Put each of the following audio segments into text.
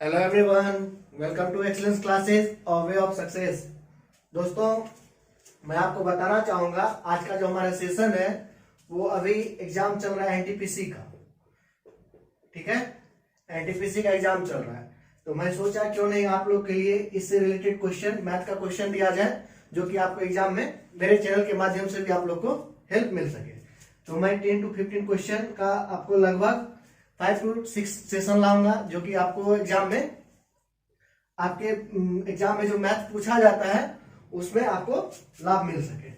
Hello everyone, welcome to excellence classes और way of success. दोस्तों, मैं आपको बताना चाहूंगा आज का जो हमारा सेशन है वो अभी एग्जाम चल रहा है एनटीपीसी का। ठीक है, एनटीपीसी का एग्जाम चल रहा है तो मैं सोचा क्यों नहीं आप लोग के लिए इससे रिलेटेड क्वेश्चन, मैथ का क्वेश्चन दिया जाए जो कि आपको एग्जाम में मेरे चैनल के माध्यम से भी आप लोग को हेल्प मिल सके। तो मैं 10 to 15 क्वेश्चन का आपको लगभग 5 to 6 सेशन लाऊंगा जो कि आपको एग्जाम में, आपके एग्जाम में जो मैथ पूछा जाता है उसमें आपको लाभ मिल सके।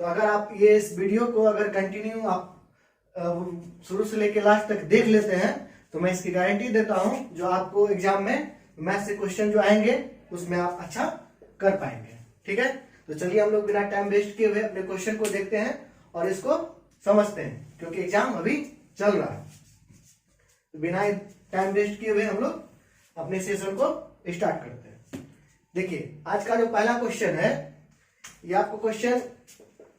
तो अगर आप ये इस वीडियो को अगर कंटिन्यू आप शुरू से लेकर लास्ट तक देख लेते हैं तो मैं इसकी गारंटी देता हूं जो आपको एग्जाम में मैथ से क्वेश्चन जो आएंगे उसमें आप अच्छा कर पाएंगे। ठीक है, तो चलिए हम लोग बिना टाइम वेस्ट किए हुए अपने क्वेश्चन को देखते हैं और इसको समझते हैं क्योंकि एग्जाम अभी चल रहा है। तो बिना टाइम वेस्ट किए हुए हम लोग अपने सेशन को स्टार्ट करते हैं। देखिए, आज का जो पहला क्वेश्चन है ये आपको क्वेश्चन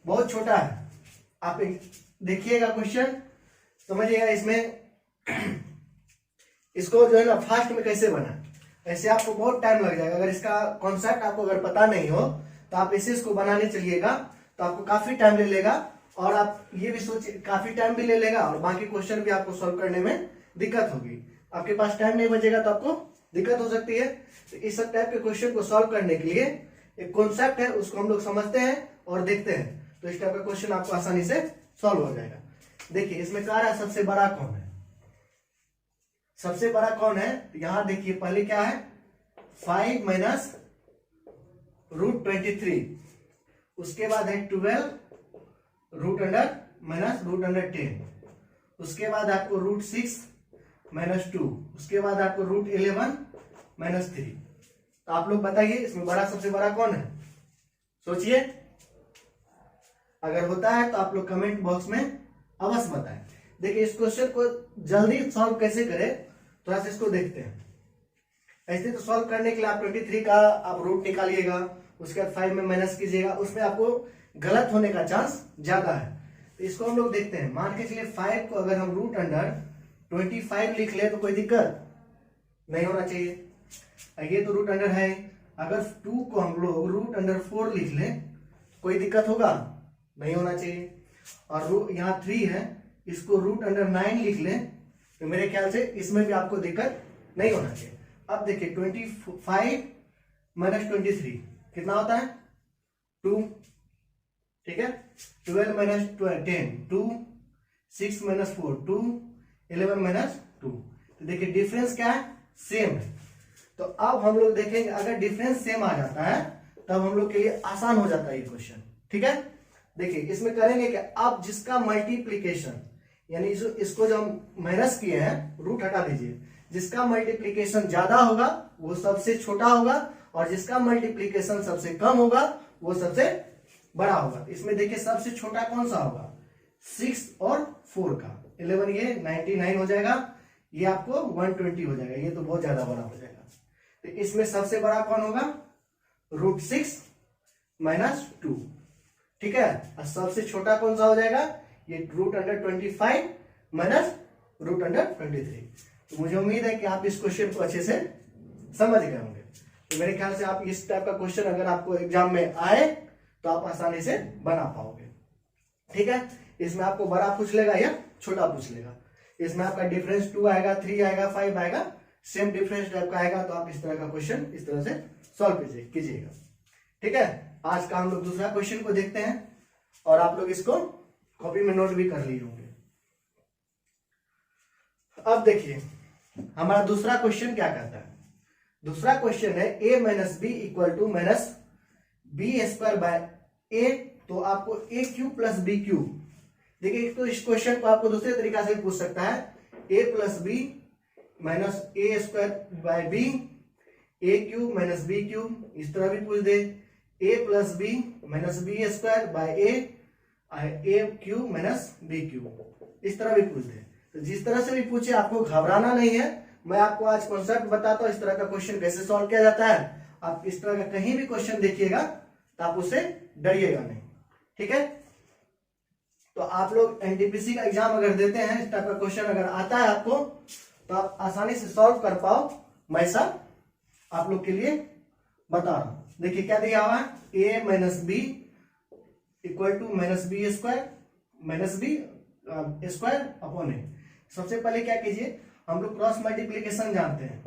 बहुत छोटा है, आप देखिएगा क्वेश्चन, समझिएगा इसमें इसको जो है ना फास्ट में कैसे बना, ऐसे आपको बहुत टाइम लग जाएगा। अगर इसका कॉन्सेप्ट आपको अगर पता नहीं हो तो आप इसे इसको बनाने चलिएगा तो आपको काफी टाइम ले लेगा और आप ये भी सोचिए काफी टाइम भी ले लेगा और बाकी क्वेश्चन भी आपको सॉल्व करने में दिक्कत होगी। आपके पास टाइम नहीं बचेगा तो आपको दिक्कत हो सकती है। तो इस सब टाइप के क्वेश्चन को सॉल्व करने के लिए एक कॉन्सेप्ट है, उसको हम लोग समझते हैं और देखते हैं तो इस टाइप का क्वेश्चन आपको आसानी से सॉल्व हो जाएगा। देखिए, इसमें कह रहा है सबसे बड़ा कौन है, सबसे बड़ा कौन है। यहां देखिए पहले क्या है 5 माइनस √23, उसके बाद है 12 रूट अंडर माइनस √10, उसके बाद आपको √6 माइनस 2, उसके बाद आपको √11 माइनस 3। तो आप लोग बताइए इसमें बड़ा सबसे बड़ा कौन है, सोचिए। अगर होता है तो आप लोग कमेंट बॉक्स में अवश्य बताएं। देखिए, इस क्वेश्चन को जल्दी सॉल्व कैसे करें थोड़ा सा इसको देखते हैं। ऐसे तो सॉल्व करने के लिए आप 23 का आप रूट निकालिएगा, उसके बाद 5 में माइनस कीजिएगा, उसमें आपको गलत होने का चांस ज्यादा है। तो इसको हम लोग देखते हैं। मान के चलिए 5 को अगर हम रूट अंडर 25 लिख ले तो कोई दिक्कत नहीं होना चाहिए, ये तो रूट अंडर है। अगर 2 को हम लोग रूट अंडर 4 लिख लें कोई दिक्कत होगा, नहीं होना चाहिए। और यहाँ 3 है, इसको रूट अंडर 9 लिख लें तो मेरे ख्याल से इसमें भी आपको दिक्कत नहीं होना चाहिए। अब देखिए 25 माइनस 23 कितना होता है 2, ठीक है। 12 माइनस 10 2, 6 माइनस 4 2, 11 माइनस 2। तो देखिए डिफरेंस क्या है, सेम है। तो अब हम लोग देखेंगे अगर डिफरेंस सेम आ जाता है तब हम लोग के लिए आसान हो जाता है ये क्वेश्चन। ठीक है, देखिए इसमें करेंगे कि अब जिसका मल्टीप्लीकेशन, यानी इसको जो हम माइनस किए हैं रूट हटा दीजिए, जिसका मल्टीप्लीकेशन ज्यादा होगा वो सबसे छोटा होगा और जिसका मल्टीप्लीकेशन सबसे कम होगा वो सबसे बड़ा होगा। इसमें देखिए सबसे छोटा कौन सा होगा 6 और 4 का 11, ये 99 हो जाएगा, ये आपको 120 हो जाएगा, ये तो बहुत ज्यादा बड़ा हो जाएगा। तो इसमें सबसे बड़ा कौन होगा √6 माइनस 2, ठीक है। और सबसे छोटा कौन सा हो जाएगा ये root under 25 minus root under 23। तो मुझे उम्मीद है कि आप इस क्वेश्चन को अच्छे से समझ गए होंगे। तो मेरे ख्याल से आप इस टाइप का क्वेश्चन अगर आपको एग्जाम में आए तो आप आसानी से बना पाओगे। ठीक है, इसमें आपको बड़ा पूछ लेगा या छोटा पूछ लेगा, इसमें आपका डिफरेंस 2 आएगा, 3 आएगा, 5 आएगा, सेम डिफरेंस टाइप का आएगा। तो आप इस तरह का क्वेश्चन इस तरह से सॉल्व कीजिएगा। ठीक है, आज का हम लोग दूसरा क्वेश्चन को देखते हैं और आप लोग इसको कॉपी में नोट भी कर लिए होंगे। अब देखिए हमारा दूसरा क्वेश्चन क्या कहता है। दूसरा क्वेश्चन है a minus B equal to minus b² by a, तो आपको a³ प्लस b³। देखिए तो इस क्वेश्चन को आपको दूसरे तरीका से पूछ सकता है a plus B minus a² by b, a³ minus b³, इस तरह भी पूछ दे a plus B minus b² by a³ minus b³, इस तरह भी पूछ दे। तो जिस तरह से भी पूछे आपको घबराना नहीं है, मैं आपको आज कॉन्सेप्ट बताता हूं इस तरह का क्वेश्चन कैसे सॉल्व किया जाता है। आप इस तरह का कहीं भी क्वेश्चन देखिएगा तो आप उससे डरिएगा नहीं। ठीक है, तो आप लोग एनटीपीसी का एग्जाम अगर देते हैं, इस टाइप का क्वेश्चन अगर आता है आपको तो आप आसानी से सॉल्व कर पाओ मैं सब आप लोग के लिए बता रहा हूं। देखिए क्या दिया हुआ है, a minus B equal to minus B square upon A. सबसे पहले क्या कीजिए, हम लोग क्रॉस मल्टीप्लीकेशन जानते हैं,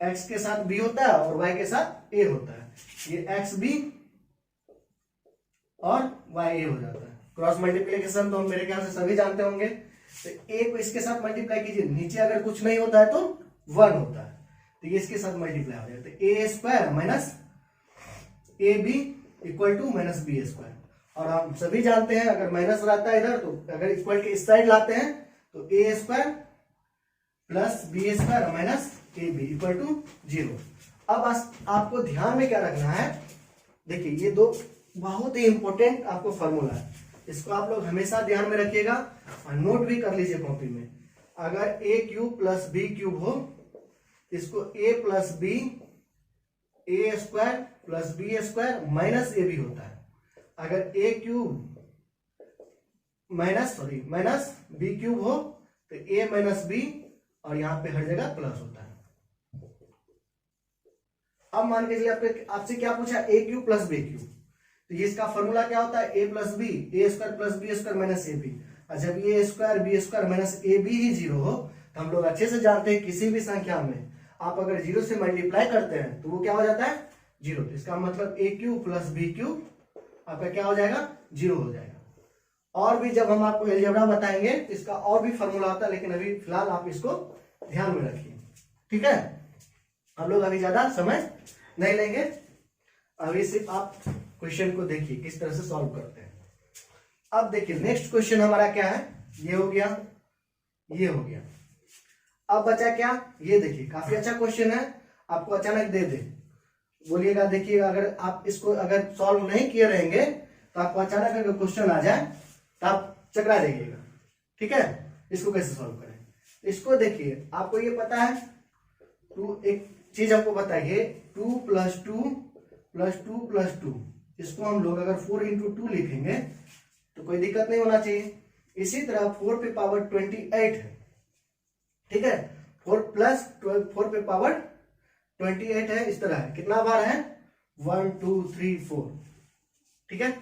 x के साथ b होता है और y के साथ a होता है। ये एक्स बी और y a हो जाता है। क्रॉस मल्टीप्लीकेशन तो हम मेरे ख्याल से सभी जानते होंगे। तो a को इसके साथ मल्टीप्लाई कीजिए, नीचे अगर कुछ नहीं होता है तो 1 होता है, तो ये इसके साथ मल्टीप्लाई हो जाता है। A square minus A B equal to minus B square. और हम सभी जानते हैं अगर माइनस रहता है इधर, तो अगर इक्वल के इस साइड लाते हैं तो A square plus B square minus A B equal to 0। अब आपको ध्यान में क्या रखना है, देखिए ये दो बहुत ही इंपॉर्टेंट आपको फॉर्मूला है, इसको आप लोग हमेशा ध्यान में रखिएगा और नोट भी कर लीजिए कॉपी में। अगर A cube plus B cube हो, इसको A plus B A square plus B square minus A B होता है। अगर A cube minus B cube हो तो ए माइनस बी और यहां पे हर जगह प्लस होता है। अब मान के चलिए आपसे क्या पूछा, A cube plus B cube, तो ये इसका फॉर्मूला क्या होता है, A plus B A square plus B square minus A B. और जब A square B square minus A B ही 0 हो, तो हम लोग अच्छे से जानते हैं किसी भी संख्या में आप अगर 0 से मल्टीप्लाई करते हैं तो वो क्या हो जाता है 0। तो इसका मतलब ए क्यूब प्लस बी क्यूब आपका क्या हो जाएगा 0 हो जाएगा। और भी जब हम आपको अलजेब्रा बताएंगे तो इसका और भी फॉर्मूला होता है, लेकिन अभी फिलहाल आप इसको ध्यान में रखिए, ठीक है। हम लोग अभी ज्यादा समय नहीं लेंगे, अभी सिर्फ आप क्वेश्चन को देखिए किस तरह से सॉल्व करते हैं। अब देखिए नेक्स्ट क्वेश्चन हमारा क्या है, ये हो गया, ये हो गया। अब बचा क्या, ये देखिए काफी अच्छा क्वेश्चन है, आपको अचानक दे दे बोलिएगा। देखिए अगर आप इसको अगर सॉल्व नहीं किए रहेंगे तो आपको अचानक अगर क्वेश्चन आ जाए तो आप चकरा जाइएगा, ठीक है। इसको कैसे सॉल्व करें, इसको देखिए आपको ये पता है, एक चीज आपको बताइए 2 + 2 + 2 + 2, इसको हम लोग अगर 4 × 2 लिखेंगे तो कोई दिक्कत नहीं होना चाहिए। इसी तरह 4 पे पावर 28 है, ठीक है, 4 पे पावर 28 है, इस तरह है। कितना बार है 1 2 3 4, ठीक है।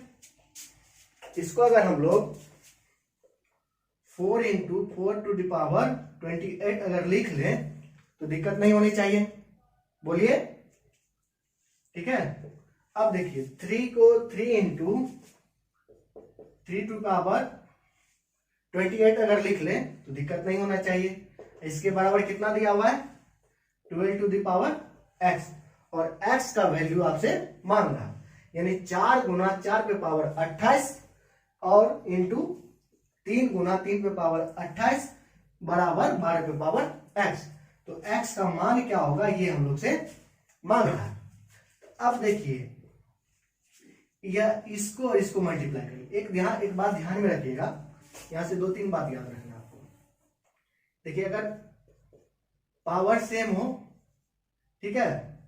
इसको अगर हम लोग 4 × 4 to the power 28 अगर लिख लें तो दिक्कत नहीं होनी चाहिए, बोलिए, ठीक है। अब देखिए 3 को 3 × 3 to the power 28 अगर लिख लें तो दिक्कत नहीं होना चाहिए। इसके बराबर कितना दिया हुआ है 12 to the power x, और x का वैल्यू आपसे मांग रहा है, यानी 4 × 4 पे पावर 28 और इंटू 3 × 3 पे पावर 28 बराबर 12 पे पावर x। तो x का मान क्या होगा ये हम लोग से मांग रहा है। अब देखिए यह इसको और इसको मल्टीप्लाई करिए। एक बात ध्यान में रखिएगा, यहां से 2-3 बात याद रखना आपको। देखिए अगर पावर सेम हो, ठीक है,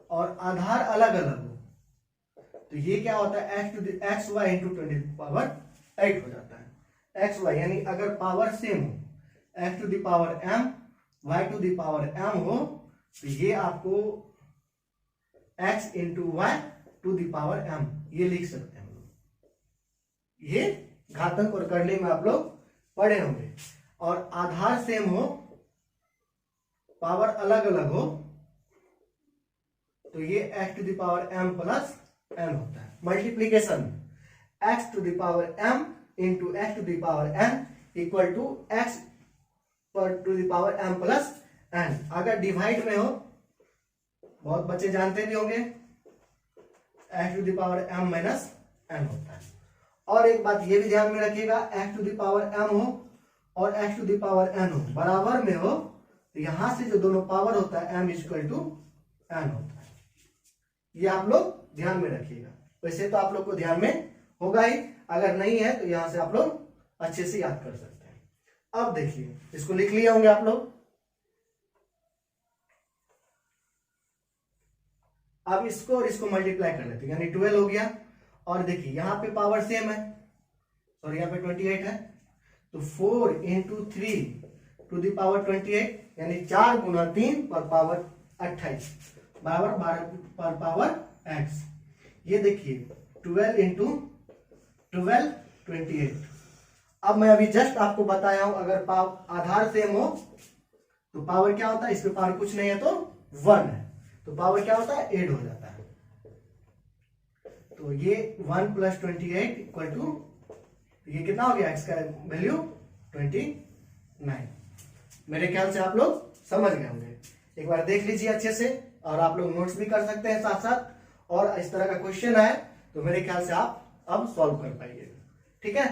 और आधार अलग अलग हो तो ये क्या होता है एक्स वाई इंटू 20 पावर 8 हो जाता है। एक्स वाई यानी अगर पावर सेम हो, X to the power m y to the power m हो, तो ये आपको x into Y to the power m ये लिख सकते हैं हम लोग। ये घातक और करने में आप लोग पढ़े होंगे। और आधार सेम हो, पावर अलग अलग हो, तो ये x to the power m plus n होता है। Multiplication x to the power m into x to the power n equal to x to the power m plus n। अगर डिवाइड में हो, बहुत बच्चे जानते भी होंगे, x to the power m minus n होता है। और एक बात ये भी ध्यान में रखिएगा, x to the power m हो और x to the power n हो, बराबर में हो, तो यहां से जो दोनों पावर होता है m इक्वल टू n होता है। ये आप लोग ध्यान में रखिएगा। वैसे तो आप लोग को ध्यान में होगा ही, अगर नहीं है तो यहां से आप लोग अच्छे से याद कर सकते हैं। अब देखिए इसको लिख लिए होंगे आप लोग। अब इसको और इसको मल्टीप्लाई कर लेते हैं, यानी 12 हो गया। और देखिए यहां पे पावर सेम है और यहाँ पे 28 है, तो 4 × 3 टू द पावर 28 यानी 4 गुना 3 पर पावर 28 बराबर 12 पर पावर x। ये देखिए 12 इंटू 12 28। अब मैं अभी जस्ट आपको बताया हूं, अगर आधार सेम हो तो पावर क्या होता है, इसमें पावर कुछ नहीं है तो 1 है, तो पावर क्या होता है 8 हो जाता है। तो ये 1 प्लस 28 इक्वल टू, ये कितना हो गया, x का वैल्यू 29। मेरे ख्याल से आप लोग समझ गए होंगे। एक बार देख लीजिए अच्छे से, और आप लोग नोट्स भी कर सकते हैं साथ साथ, और इस तरह का क्वेश्चन आए तो मेरे ख्याल से आप अब सॉल्व कर पाइएगा। ठीक है,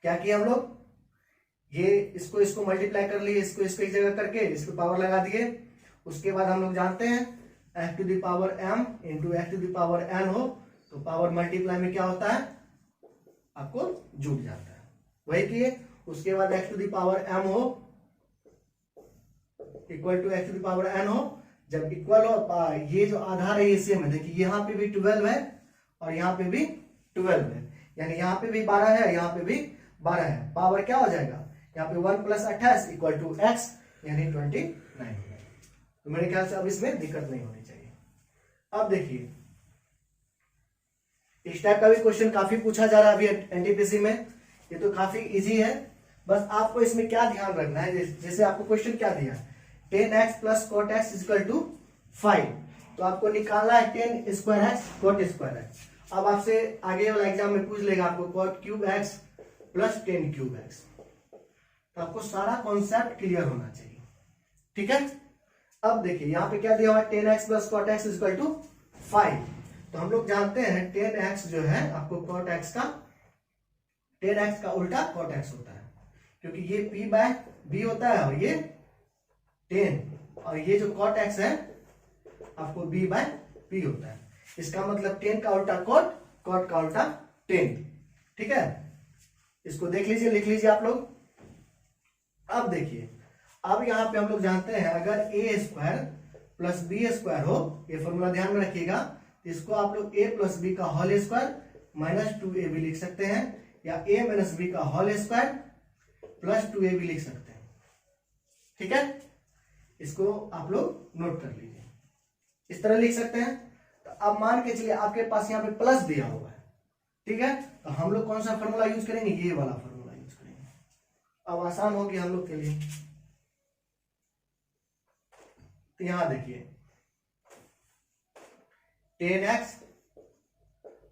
क्या किया हम लोग, ये इसको मल्टीप्लाई कर लिए, इसको एक जगह करके इस पे पावर लगा दिए। उसके बाद हम लोग जानते हैं x to the power m into x to the power n हो तो पावर मल्टीप्लाई में क्या होता है, आपको जुड़ जाता है, वही किए। उसके बाद x to the power m हो equal to x to the power n हो, जब इक्वल हो, ये जो आधार है ये सेम है, देखिए यहाँ पे भी 12 है और यहाँ पे भी 12 है, यानी यहाँ पे भी 12 है, यहाँ पे भी 12 है, पावर क्या हो जाएगा, यहाँ पे 1 प्लस 28 इक्वल टू x यानी 29। तो मेरे ख्याल से अब इसमें दिक्कत नहीं होनी चाहिए। अब देखिए इस टाइप का भी क्वेश्चन काफी पूछा जा रहा है अभी एनटीपीसी में, ये तो काफी इजी है। बस आपको इसमें क्या ध्यान रखना है, जैसे आपको क्वेश्चन क्या दिया, 10x plus cot X equal to 5, तो आपको निकालना है 10 square X cot square X. अब आपसे आगे वाला एग्जाम में पूछ लेगा आपको cot cube X plus 10 cube X, तो आपको सारा कॉन्सेप्ट क्लियर होना चाहिए। ठीक है, अब देखिए यहाँ पे क्या दिया हुआ है, 10x plus cot X equal to 5, तो हम लोग जानते हैं 10x जो है आपको कॉट एक्स का, 10x का उल्टा कॉट एक्स होता है, क्योंकि ये p बाय b होता है और ये 10, और ये जो कॉट एक्स है आपको b बाय p होता है। इसका मतलब 10 का उल्टा कॉट, कॉट का उल्टा 10। ठीक है, इसको देख लीजिए, लिख लीजिए आप लोग। अब देखिए, अब यहां पे हम लोग जानते हैं अगर a square plus B square हो, ये फॉर्मूला ध्यान में रखिएगा, इसको आप लोग a प्लस बी का होल स्क्वायर माइनस 2ab लिख सकते हैं, या a माइनस बी का होल स्क्वायर प्लस 2ab लिख सकते हैं। ठीक है, इसको आप लोग नोट कर लीजिए, इस तरह लिख सकते हैं। तो अब मान के चलिए आपके पास यहाँ पे प्लस दिया हुआ है, ठीक है, तो हम लोग कौन सा फॉर्मूला यूज करेंगे, ये वाला फॉर्मूला यूज करेंगे। अब आसान हो गया हम लोग के लिए। तो यहां देखिए 10x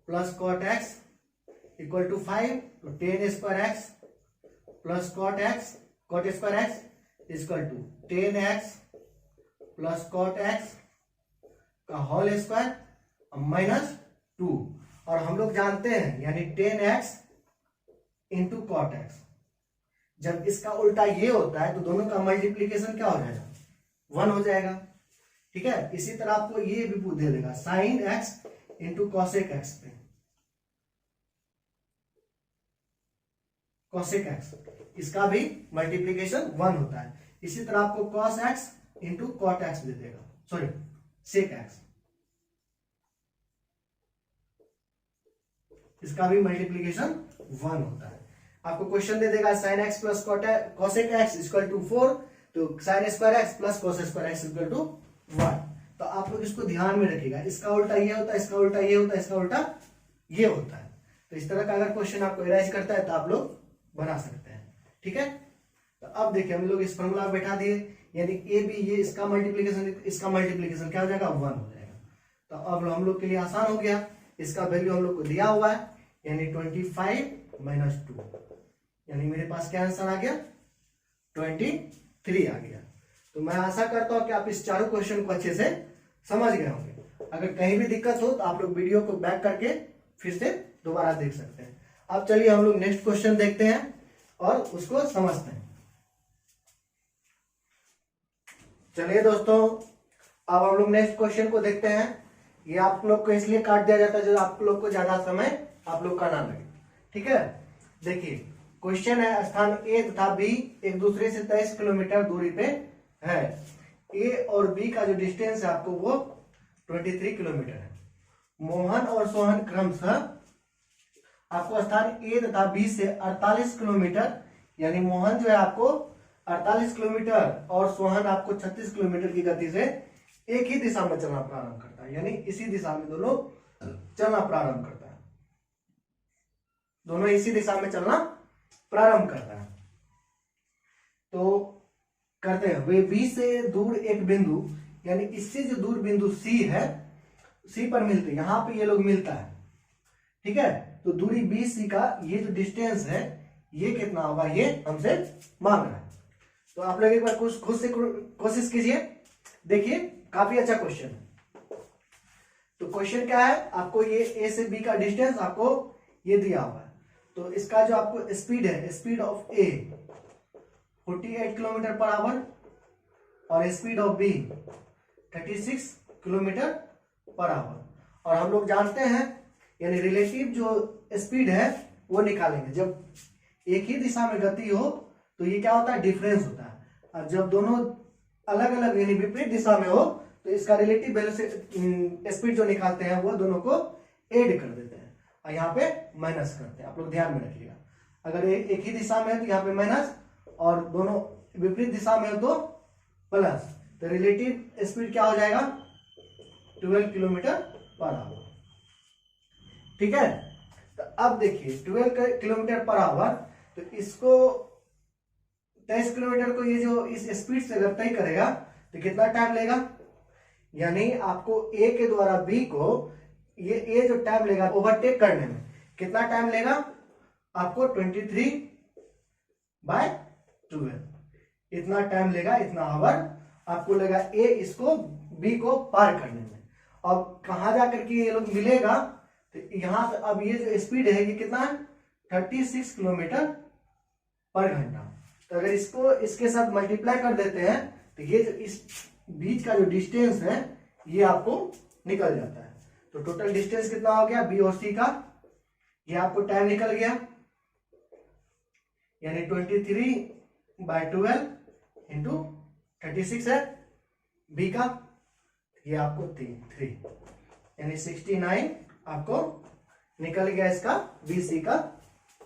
plus cot X equal to 5, तो 10 square X plus cot square X equal to 10x plus cot X का होल स्क्वायर माइनस 2, और हम लोग जानते हैं यानी 10x इंटू कॉट एक्स, जब इसका उल्टा ये होता है तो दोनों का मल्टीप्लीकेशन क्या हो जाएगा, 1 हो जाएगा। ठीक है, इसी तरह आपको ये भी दे देगा sine X into cosec X पे, कॉसेक एक्स, इसका भी मल्टीप्लीकेशन 1 होता है। इसी तरह आपको cos X into cot X दे देगा, सॉरी सेक एक्स, इसका भी मल्टीप्लीकेशन 1 होता है। आपको क्वेश्चन दे देगा sine X plus cosec X equal to 4, तो sine square X plus cos square X equal to 1। तो आप लोग इसको ध्यान में रखिएगा, इसका उल्टा ये होता है, इसका उल्टा ये होता है, इसका उल्टा ये होता है। तो इस तरह का अगर क्वेश्चन आपको एराइज करता है तो आप लोग बना सकते हैं। ठीक है, तो अब देखिए हम लोग इस फॉर्मूला बैठा दिए, यानी ए बी, ये इसका मल्टीप्लीकेशन क्या हो जाएगा, 1 हो जाएगा। तो अब हम लोग के लिए आसान हो गया, इसका वैल्यू हम लोग को दिया हुआ है, यानी 25 माइनस 2, यानी मेरे पास क्या आंसर आ गया, 23 आ गया। तो मैं आशा करता हूं कि आप इस चारों क्वेश्चन को अच्छे से समझ गए होंगे। अगर कहीं भी दिक्कत हो तो आप लोग वीडियो को बैक करके फिर से दोबारा देख सकते हैं। अब चलिए हम लोग नेक्स्ट क्वेश्चन देखते हैं और उसको समझते हैं। चलिए दोस्तों, अब हम लोग नेक्स्ट क्वेश्चन को देखते हैं। ये आप लोग को इसलिए काट दिया जाता है जो आप लोग को ज्यादा समय आप लोग का ना लगे। ठीक है, देखिए क्वेश्चन है, स्थान ए तथा बी एक दूसरे से 23 किलोमीटर दूरी पे है। ए और बी का जो डिस्टेंस है आपको वो 23 किलोमीटर है। मोहन और सोहन क्रमशः आपको स्थान ए तथा बी से 48 किलोमीटर यानी मोहन जो है आपको 48 किलोमीटर और सोहन आपको 36 किलोमीटर की गति से एक ही दिशा में चलना प्रारंभ करता है, यानी इसी दिशा में दोनों चलना प्रारंभ करता है, दोनों इसी दिशा में चलना प्रारंभ करता है। तो करते हैं वे बी से दूर एक बिंदु, यानी इससे जो दूर बिंदु सी है, सी पर मिलते हैं, यहां पे ये लोग मिलता है, ठीक है। तो दूरी बी सी का ये जो डिस्टेंस है ये कितना होगा, ये हमसे मांग रहा है। तो आप लोग एक बार खुद से कोशिश कीजिए, देखिए काफी अच्छा क्वेश्चन है। तो क्वेश्चन क्या है, आपको ये ए से बी का डिस्टेंस आपको ये दिया हुआ है। तो इसका जो आपको स्पीड है, speed of A 48 kilometre per hour और speed of B 36 kilometre per hour. और हम लोग जानते हैं यानी रिलेटिव जो स्पीड है वो निकालेंगे। जब एक ही दिशा में गति हो तो ये क्या होता है, डिफरेंस होता है। और जब दोनों अलग अलग यानी विपरीत दिशा में हो तो इसका रिलेटिव स्पीड जो निकालते हैं वो दोनों को ऐड कर देते हैं और यहाँ पे माइनस करते हैं। आप लोग ध्यान में रखिएगा, अगर एक ही दिशा में है तो यहाँ पे माइनस और दोनों विपरीत दिशा में हो तो प्लस। तो रिलेटिव स्पीड क्या हो जाएगा, 12 किलोमीटर पर आवर, ठीक है। तो अब देखिए 12 किलोमीटर पर आवर, तो इसको 23 किलोमीटर को ये जो इस स्पीड से अगर तय करेगा तो कितना टाइम लेगा, यानी आपको ए के द्वारा बी को ये ए जो टाइम लेगा ओवरटेक करने में कितना टाइम लेगा, आपको 23/12 इतना टाइम लेगा, इतना आवर आपको लेगा ए इसको बी को पार करने में। अब कहां जाकर के ये लोग मिलेगा, तो यहां से अब ये जो स्पीड है ये कितना है, 36 किलोमीटर पर घंटा। तो अगर इसको इसके साथ मल्टीप्लाई कर देते हैं तो ये जो इस बीच का जो डिस्टेंस है ये आपको निकल जाता है। तो टोटल डिस्टेंस कितना हो गया बी और सी का, ये आपको टाइम निकल गया, यानी 23/12 इंटू 36 है बी का, ये आपको 3 यानी 69 आपको निकल गया इसका बी सी का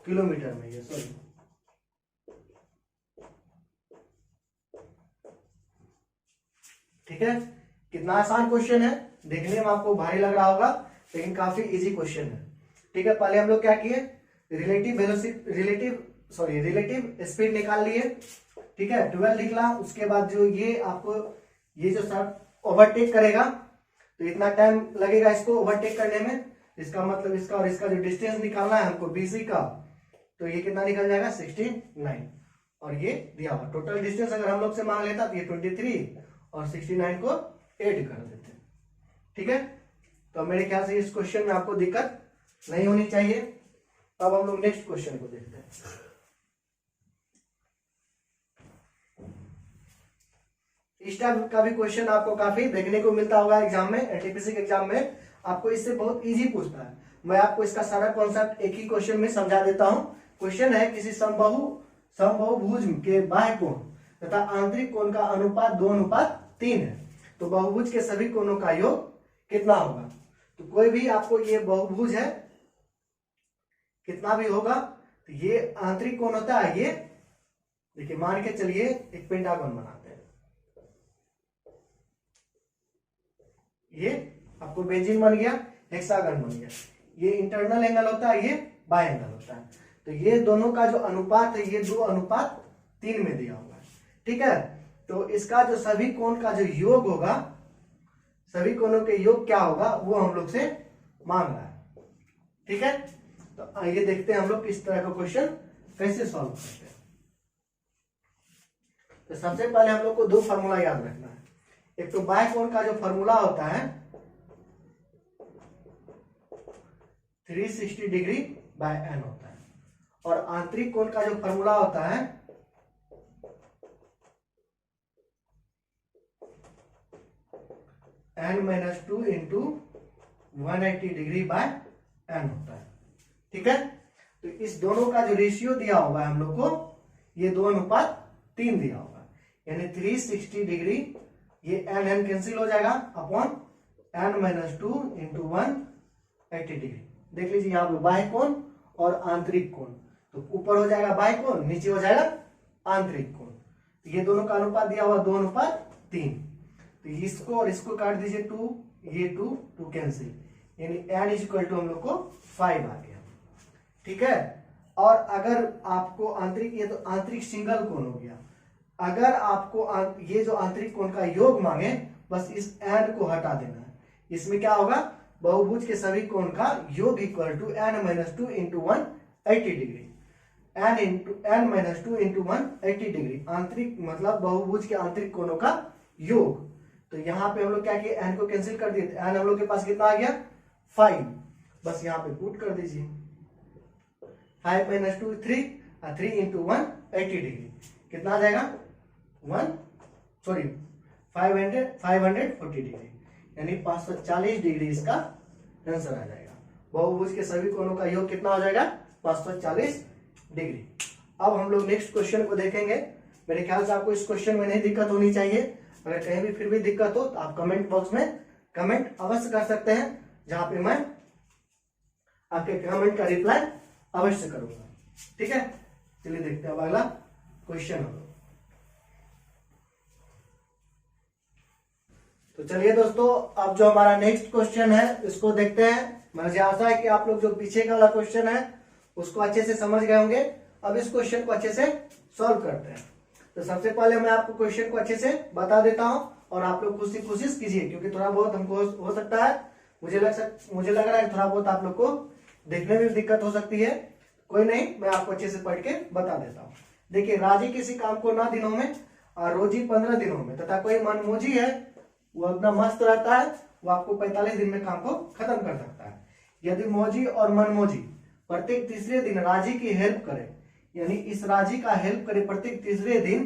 किलोमीटर में, ये सॉरी ठीक है। कितना आसान क्वेश्चन है, देखने में आपको भारी लग रहा होगा लेकिन काफी इजी क्वेश्चन है, ठीक है। पहले हम लोग क्या किए, रिलेटिव स्पीड निकाल लिए, ठीक है, 12 निकला। उसके बाद जो ये आपको ये जो सर ओवरटेक करेगा तो इतना टाइम लगेगा इसको ओवरटेक करने में, इसका मतलब इसका और इसका जो डिस्टेंस निकालना है हमको बीसी का, तो ये कितना निकल जाएगा 69 और ये दिया हुआ टोटल डिस्टेंस अगर हम लोग से मांग लेता तो ये 23 और 69 को ऐड कर देते, ठीक है। तो मेरे ख्याल से इस क्वेश्चन में आपको दिक्कत नहीं होनी चाहिए। अब हम लोग नेक्स्ट क्वेश्चन को देखते हैं। इस टाइप का भी क्वेश्चन आपको काफी देखने को मिलता होगा एग्जाम में, एनटीपीसी के एग्जाम में आपको इससे बहुत इजी पूछता है। मैं आपको इसका सारा कॉन्सेप्ट एक ही क्वेश्चन में समझा देता हूं। क्वेश्चन है किसी समबाहुभुज के बाह्य कोण तथा आंतरिक कोण का अनुपात 2:3 है, तो बहुभुज के सभी कोणों का योग कितना होगा। तो कोई भी आपको ये बहुभुज है कितना भी होगा, तो ये आंतरिक कोण होता है, ये देखिए मान के चलिए एक पेंटागन बनाते हैं, ये आपको बेंजीन बन गया, हेक्सागन बन गया, ये इंटरनल एंगल होता है, ये बाय एंगल होता है। तो ये दोनों का जो अनुपात है ये 2:3 में दिया हुआ है, ठीक है। तो इसका जो सभी कोण का जो योग होगा, सभी कोणों के योग क्या होगा वो हम लोग से मांग रहा है, ठीक है। तो आइए देखते हैं हम लोग किस तरह का क्वेश्चन कैसे सॉल्व करते हैं। तो सबसे पहले हम लोग को दो फार्मूला याद रखना है। एक तो बाह्य कोण का जो फार्मूला होता है 360 डिग्री बाय एन होता है, और आंतरिक कोण का जो फार्मूला होता है n-2 into 180 degree by N होता है, ठीक है। तो इस दोनों का जो रेशियो दिया होगा हम लोग को, ये 2:3 दिया होगा, यानी 360 डिग्री, ये n कैंसिल हो जाएगा अपॉन n-2 इंटू 180 डिग्री। देख लीजिए यहाँ पे बाह्य कोण और आंतरिक कोण, तो तो ऊपर हो जाएगा बाह्य कोण, नीचे हो जाएगा आंतरिक कोण। तो ये दोनों का अनुपात दिया हुआ 2:3। तो इसको और इसको काट दीजिए 2, ये 2 कैंसिल, यानी n इक्वल टू हम लोग को 5 आ गया। ठीक है। और अगर आपको आंतरिक, ये तो आंतरिक सिंगल कोण हो गया। अगर आपको ये जो आंतरिक कोण का योग मांगे, बस इस n को हटा देना है। इसमें क्या होगा, बहुभुज के सभी कोण का योग equal to n-2 into 1 80 degree. n-2 into 1 80 degree, आंतरिक मतलब बहुभुज के आंतरिक कोणों का योग। तो यहाँ पे हम लोग क्या किए, n को कैंसिल कर दिए, n हम लोग के पास कितना आ गया 5। बस यहाँ पे पुट कर दीजिए, 5 - 2 3, 3 इंटू 1 80 डिग्री, कितना आ जाएगा 540 डिग्री, यानी 540 डिग्री इसका आंसर आ जाएगा। बहुभुज के सभी कोणों का योग कितना हो जाएगा 540 डिग्री। अब हम लोग नेक्स्ट क्वेश्चन को देखेंगे। मेरे ख्याल से आपको इस क्वेश्चन में नहीं दिक्कत होनी चाहिए। अगर कहीं भी फिर भी दिक्कत हो तो आप कमेंट बॉक्स में कमेंट अवश्य कर सकते हैं, जहां पे मैं आपके कमेंट का रिप्लाई अवश्य करूंगा। ठीक है, चलिए देखते हैं अब अगला क्वेश्चन हम लोग। तो चलिए दोस्तों, अब जो हमारा नेक्स्ट क्वेश्चन है इसको देखते हैं। मुझे आशा है कि आप लोग जो पीछे का वाला क्वेश्चन है उसको अच्छे से समझ गए होंगे। अब इस क्वेश्चन को अच्छे से सॉल्व करते हैं। तो सबसे पहले मैं आपको क्वेश्चन को अच्छे से बता देता हूं और आप लोग खुद से कोशिश कीजिए, क्योंकि थोड़ा बहुत हमको हो सकता है, मुझे लग रहा है थोड़ा बहुत आप लोग को देखने में भी दिक्कत हो सकती है। कोई नहीं, मैं आपको अच्छे से पढ़ के बता देता हूँ। देखिए, राजी किसी काम को 9 दिनों में और रोजी 15 दिनों में तथा कोई मनमोजी है, वो अपना मस्त रहता है, वो आपको 45 दिन में काम को खत्म कर सकता है। यदि मौजी और मनमोजी प्रत्येक तीसरे दिन राजी की हेल्प करे, यानी इस राजी का हेल्प करे प्रत्येक तीसरे दिन,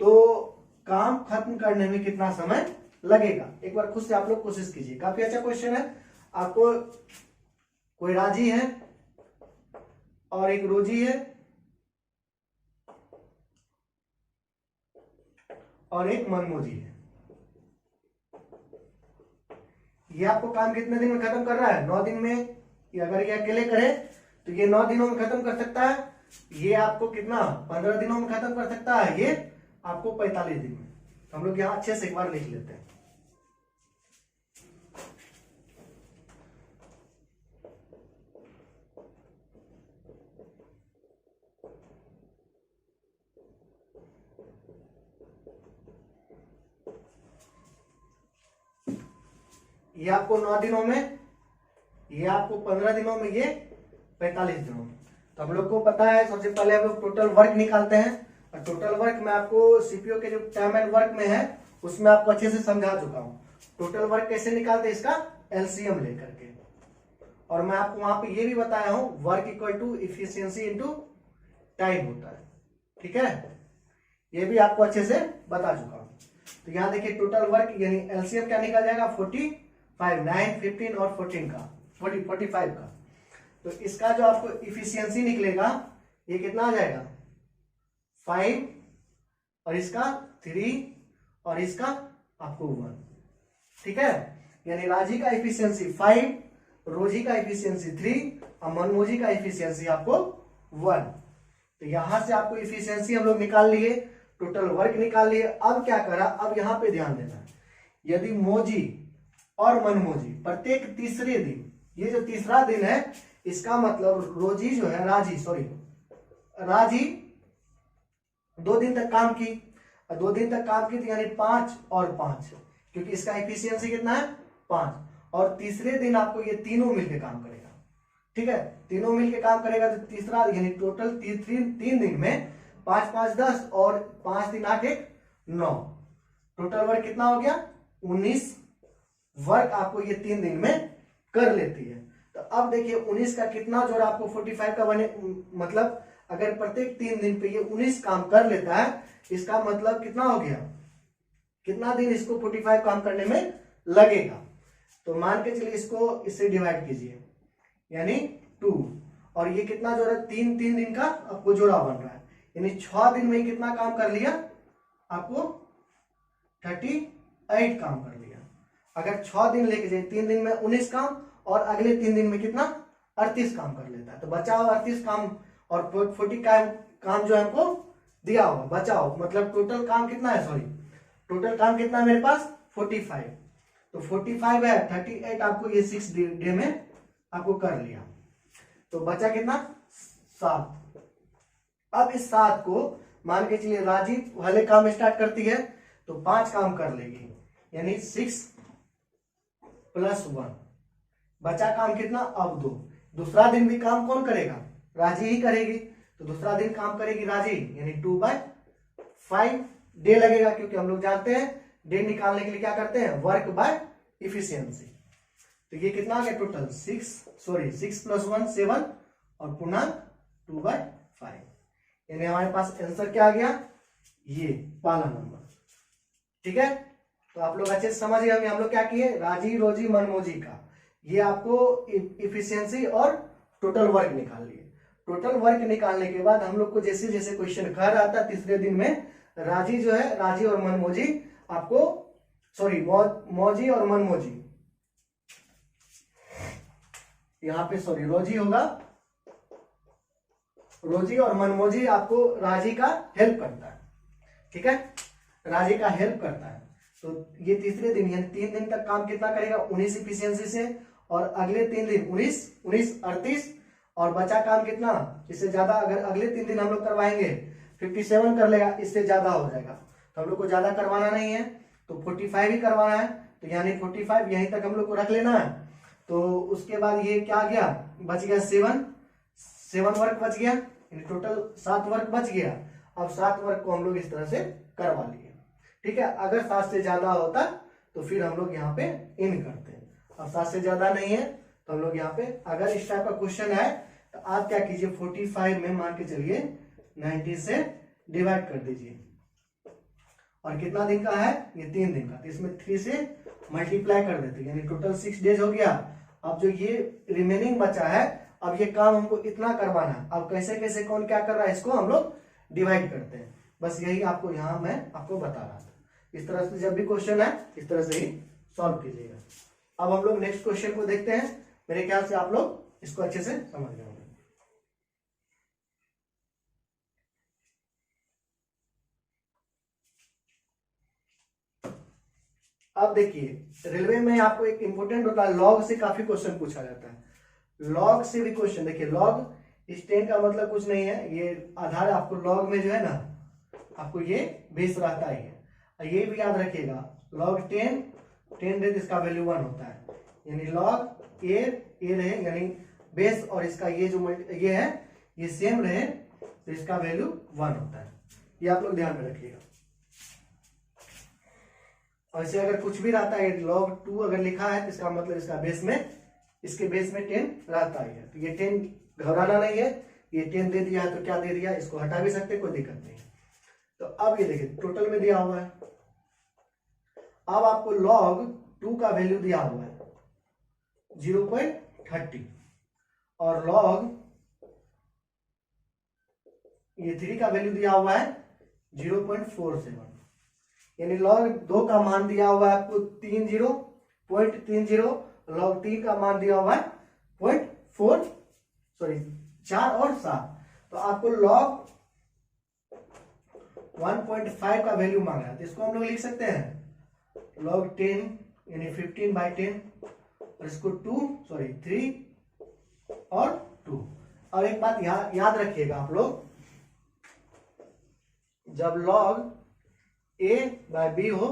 तो काम खत्म करने में कितना समय लगेगा। एक बार खुद से आप लोग कोशिश कीजिए, काफी अच्छा क्वेश्चन है। आपको कोई राजी है और एक रोजी है और एक मनमोजी है। ये आपको काम कितने दिन में खत्म कर रहा है 9 दिन में। अगर ये अकेले करे तो ये 9 दिनों में खत्म कर सकता है। ये आपको कितना 15 दिनों में खत्म कर सकता है, ये आपको 45 दिन में। तो हम लोग यहाँ अच्छे से एक बार लिख लेते हैं। ये आपको 9 दिनों में, ये आपको 15 दिनों में, ये 45 दिनों में। तो हम लोग को पता है, सबसे पहले हम लोग टोटल वर्क निकालते हैं। और टोटल वर्क में आपको सीपीओ के जो टाइम एंड वर्क में है उसमें आपको अच्छे से समझा चुका हूं। टोटल वर्क कैसे निकालते हैं, इसका एलसीएम लेकर के। और मैं आपको वहां पे ये भी बताया हूं, work equal to efficiency into time होता है। ठीक है, ये भी आपको अच्छे से बता चुका हूं। तो यहाँ देखिए, टोटल वर्क यानी एलसीएम क्या निकल जाएगा 45, 9, 15 और 14 का 45 का। तो इसका जो आपको इफिशियंसी निकलेगा, ये कितना आ जाएगा 5 और इसका 3 और इसका आपको 1। ठीक है, यानी राजी का इफिशियंसी 5, रोजी का इफिशियंसी 3 और मनमोजी का इफिशियंसी आपको 1। तो यहां से आपको इफिशियंसी हम लोग निकाल लिए, टोटल वर्क निकाल लिए। अब क्या करा, अब यहां पे ध्यान देना, यदि मोजी और मनमोजी प्रत्येक तीसरे दिन, ये जो तीसरा दिन है इसका मतलब रोजी जो है, राजी 2 दिन तक काम की, और 2 दिन तक काम की तो यानी 5 और 5, क्योंकि इसका एफिशिएंसी कितना है 5। और तीसरे दिन आपको ये तीनों मिलके काम करेगा। ठीक है, तीनों मिलके काम करेगा तो तीसरा यानी टोटल 3 दिन में 5 5 10 और 5 3 8 1 9, टोटल वर्क कितना हो गया 19 वर्क आपको ये 3 दिन में कर लेती है। तो अब देखिए 19 का कितना जोड़ आपको 45 का बने, मतलब अगर प्रत्येक 3 दिन पे ये 19 काम कर लेता है, इसका मतलब कितना हो गया, कितना दिन इसको 45 काम करने में लगेगा। तो मान के चलिए इसको इससे डिवाइड कीजिए, यानी 2, और ये कितना जोड़ा 3 दिन का आपको जोड़ा बन रहा है, यानी 6 दिन में कितना काम कर लिया, आपको 38 काम कर लिया। अगर 6 दिन लेके जाए, 3 दिन में 19 काम और अगले 3 दिन में कितना 38 काम कर लेता है, तो बचा हुआ 38 काम और 40 का काम जो है हमको दिया हुआ बचा हो, मतलब टोटल काम कितना है, सॉरी टोटल काम कितना है मेरे पास 45। तो 45 है, 38 आपको ये 6 डे में आपको कर लिया, तो बचा कितना 7। अब इस 7 को मान के चलिए राजी वाले काम स्टार्ट करती है तो 5 काम कर लेगी, यानी 6 + 1, बचा काम कितना अब 2। दूसरा दिन भी काम कौन करेगा, राजी ही करेगी, तो दूसरा दिन काम करेगी राजी, यानी 2/5 डे लगेगा, क्योंकि हम लोग जानते हैं डे निकालने के लिए क्या करते हैं, वर्क बाय इफिशियंसी। तो ये कितना आ गया टोटल 6 + 1 7 और पुनः 2/5, यानी हमारे पास आंसर क्या आ गया, ये पहला नंबर। ठीक है, तो आप लोग अच्छे से समझिए, हम लोग क्या किए, राजी रोजी मनमोजी का ये आपको इफिशियंसी और टोटल वर्क निकाल लिए। टोटल वर्क निकालने के बाद हम लोग को जैसे जैसे क्वेश्चन घर आता है तीसरे दिन में, राजी जो है, राजी और मनमोजी आपको, सॉरी मौजी और मनमोजी, यहां पे सॉरी रोजी होगा, रोजी और मनमोजी आपको राजी का हेल्प करता है। ठीक है, राजी का हेल्प करता है। तो ये तीसरे दिन यानी 3 दिन तक काम कितना करेगा 19 इफिशियंसी से, और अगले 3 दिन 19 38, और बचा काम कितना, इससे ज्यादा अगर अगले 3 दिन हम लोग करवाएंगे 57 कर लेगा, इससे ज्यादा हो जाएगा, तो हम लोग को ज्यादा करवाना नहीं है, तो 45 ही करवाना है, तो यानी 45 यहीं तक हम लोग को रख लेना है। तो उसके बाद ये क्या गया, बच गया 7 वर्क बच गया, यानी टोटल 7 वर्क बच गया। अब 7 वर्क को हम लोग इस तरह से करवा लिए। ठीक है, अगर 7 से ज्यादा होता तो फिर हम लोग यहाँ पे इन करते हैं, अब 7 से ज्यादा नहीं है तो हम लोग यहाँ पे, अगर इस टाइप का क्वेश्चन है तो आप क्या कीजिए 45 में मान के चलिए 90 से डिवाइड कर दीजिए, और कितना दिन का है ये 3 दिन का, तो इसमें 3 से मल्टीप्लाई कर देते हैं, यानी टोटल 6 डेज हो गया। अब जो ये रिमेनिंग बचा है, अब ये काम हमको इतना करवाना है, अब कैसे कैसे कौन क्या कर रहा है इसको हम लोग डिवाइड करते हैं, बस यही आपको यहाँ मैं आपको बता रहा था। इस तरह से जब भी क्वेश्चन है इस तरह से ही सॉल्व कीजिएगा। अब हम लोग नेक्स्ट क्वेश्चन को देखते हैं, मेरे ख्याल से आप लोग इसको अच्छे से समझ गए होंगे। अब देखिए रेलवे में आपको एक इंपॉर्टेंट होता है, लॉग से काफी क्वेश्चन पूछा जाता है, लॉग से भी क्वेश्चन। देखिए लॉग स्टैंड का मतलब कुछ नहीं है, ये आधार आपको लॉग में जो है ना आपको ये बेस रहता ही है, ये भी याद रखिएगा, लॉग 10 रहे तो इसका वैल्यू 1 होता है, यानी लॉग ए रहे यानी बेस, और इसका ये जो ये है ये सेम रहे तो इसका वैल्यू 1 होता है, ये आप लोग ध्यान में रखिएगा। और इसे अगर कुछ भी रहता है log 2 अगर लिखा है तो इसका मतलब इसका बेस में, इसके बेस में 10 रहता ही है, तो ये 10 घबराना नहीं है, ये 10 दे दिया है तो क्या दे दिया, इसको हटा भी सकते कोई दिक्कत नहीं है। तो अब ये देखिए टोटल में दिया हुआ है, अब आपको log 2 का वैल्यू दिया हुआ है 0.30, और log ये 3 का वैल्यू दिया हुआ है 0.47, यानी log 2 का मान दिया हुआ है आपको 0.30, log 3 का मान दिया हुआ है 4 और 7, तो आपको log 1.5 का वैल्यू मांगा है, तो इसको हम लोग लिख सकते हैं log 10 यानी 15/10, और इसको 3 और 2। और एक बात याद रखिएगा आप लोग, जब log a/b हो,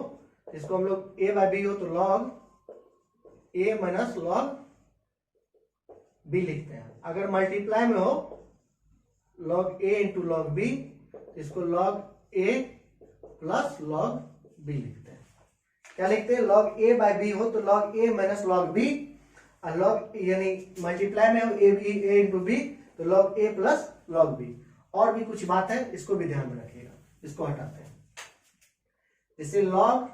इसको हम लोग a/b हो तो log a minus log b लिखते हैं, अगर मल्टीप्लाई में हो log a into log b, इसको log a plus log b लिखते हैं। क्या लिखते हैं, log a/b हो तो log a minus log b, और log यानी मल्टीप्लाई में हो a इंटू b तो log a plus log b। और भी कुछ बात है, इसको भी ध्यान में रखिएगा, इसको हटाते हैं, जैसे log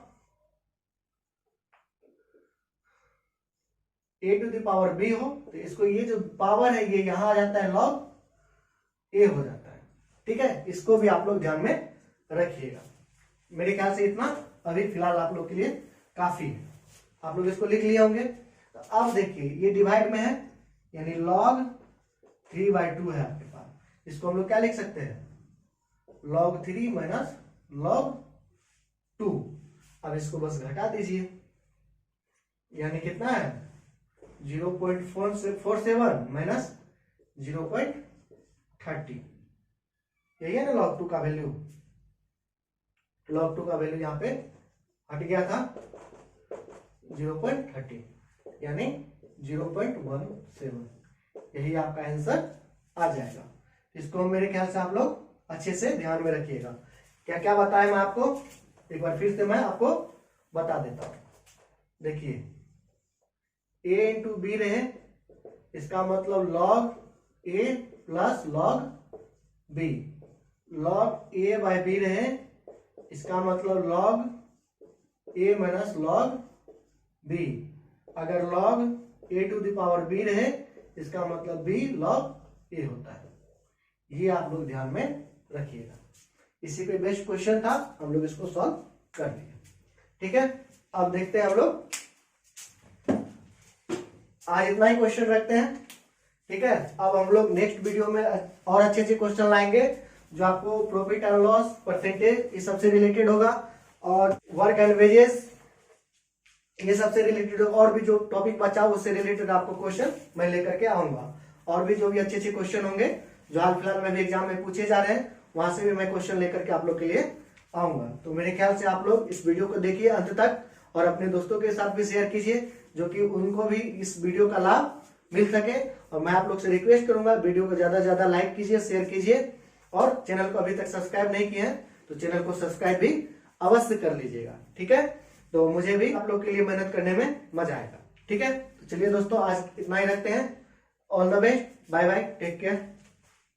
a to the power b हो तो इसको ये जो पावर है ये यहां आ जाता है log a हो जाता है। ठीक है, इसको भी आप लोग ध्यान में रखिएगा। मेरे ख्याल से इतना अभी फिलहाल आप लोग के लिए काफी है, आप लोग इसको लिख लिए होंगे। तो अब देखिए ये डिवाइड में है, यानी log 3/2 है आपके पास, इसको हम लोग क्या लिख सकते हैं, log 3 माइनस log 2। अब इसको बस घटा दीजिए, यानी कितना है 0.47 माइनस 0.30, यही है ना log 2 का वैल्यू। log 2 का वैल्यू यहाँ पे हट गया था 0.30 यानी 0.17, यही आपका आंसर आ जाएगा। इसको मेरे ख्याल से आप लोग अच्छे से ध्यान में रखिएगा। क्या क्या बताया मैं आपको, एक बार फिर से मैं आपको बता देता हूं। देखिए a इंटू बी रहे, इसका मतलब log a plus log b, log a by b रहे, इसका मतलब log a minus log b। अगर log a to the power b रहे, इसका मतलब b log a होता है। ये आप लोग ध्यान में रखिएगा। इसी पे बेस्ट क्वेश्चन था, हम लोग इसको सॉल्व कर लिए। ठीक है, अब देखते हैं हम लोग, आज इतना ही क्वेश्चन रखते हैं। ठीक है, अब हम लोग नेक्स्ट वीडियो में और अच्छे अच्छे क्वेश्चन लाएंगे जो आपको प्रॉफिट एंड लॉस, परसेंटेज, ये सबसे रिलेटेड होगा, और वर्क एंड वेजेस, ये सबसे रिलेटेड, और भी जो टॉपिक बचा उससे रिलेटेड आपको क्वेश्चन मैं लेकर के आऊंगा। और भी जो भी अच्छे अच्छे क्वेश्चन होंगे जो हाल फिलहाल में भी एग्जाम में पूछे जा रहे हैं, वहां से भी मैं क्वेश्चन लेकर के आप लोग के लिए आऊंगा। तो मेरे ख्याल से आप लोग इस वीडियो को देखिए अंत तक, और अपने दोस्तों के साथ भी शेयर कीजिए, जो कि उनको भी इस वीडियो का लाभ मिल सके। और मैं आप लोग से रिक्वेस्ट करूंगा, वीडियो को ज्यादा से ज्यादा लाइक कीजिए, शेयर कीजिए, और चैनल को अभी तक सब्सक्राइब नहीं किए हैं तो चैनल को सब्सक्राइब भी अवश्य कर लीजिएगा। ठीक है, तो मुझे भी आप लोग के लिए मेहनत करने में मजा आएगा। ठीक है, तो चलिए दोस्तों, आज इतना ही रखते हैं। All the best, bye bye, take care.